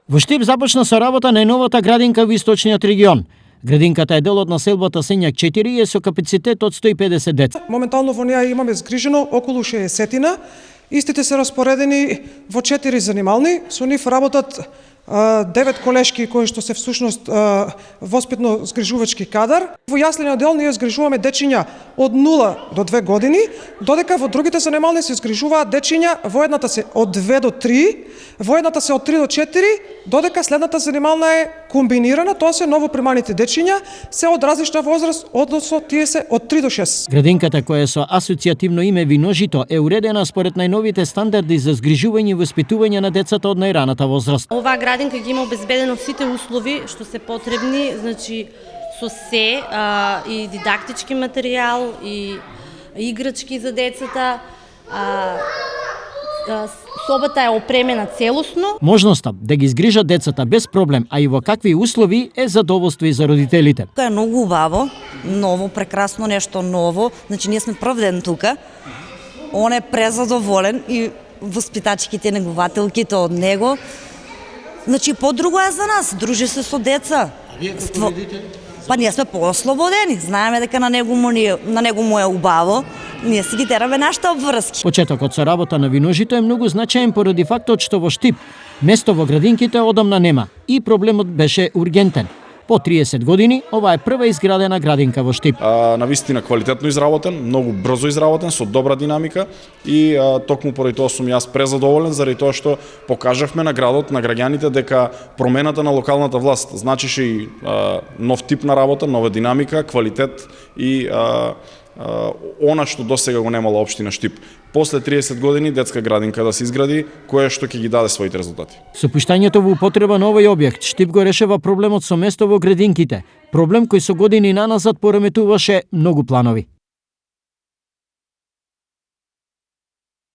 Во Штип започна со работа најновата градинка во источниот регион. Градинката е дел од населбата Сењак 4 и е со капацитет од 150 деца. Моментално во неја имаме згрижено околу 60. Истите се распоредени во 4 занимални. Со нив работат 9 колешки кои што се всушност воспитно згрижувачки кадар. Во јаслениот дел ние згрижуваме дечиња од 0 до 2 години, додека во другите занимални се згрижуваат дечиња, во едната се од 2 до 3, во едната се од 3 до 4, додека следната занимална е комбинирана, тоа се новоприманите дечиња, се од различна возраст, односно тие се од 3 до 6. Градинката која е со асоцијативно име Виножито е уредена според најновите стандарди за згрижување и воспитување на децата од најраната возраст. Оваа градинка ги има обезбедено сите услови што се потребни, значи со се и дидактички материјал и играчки за децата. Собата е опремена целосно. Можноста да ги згрижат децата без проблем, а и во какви услови е задоволство и за родителите. Тоа е многу убаво, ново, прекрасно, нешто ново. Значи ние сме прв ден тука. Он е презадоволен и воспитачките, негователките од него. Значи подруго е за нас, дружи се со деца. А вие како родители? Па ние сме поослободени, знаеме дека на него му е убаво, ние си ги тераме нашите обврски. Почетокот со работа на Виножито е многу значаен поради фактот што во Штип место во градинките одамна нема и проблемот беше ургентен. По 30 години, ова е прва изградена градинка во Штип. Навистина квалитетно изработен, многу брзо изработен, со добра динамика и токму поради тоа сум јас презадоволен, заради тоа што покажавме на градот, на граѓаните дека промената на локалната власт значише и нов тип на работа, нова динамика, квалитет и она што досега го немала општина Штип. После 30 години детска градинка да се изгради, која што ќе ги даде своите резултати. Со пуштањето во употреба на овој објект, Штип го решава проблемот со место во градинките, проблем кој со години наназад пореметуваше многу планови.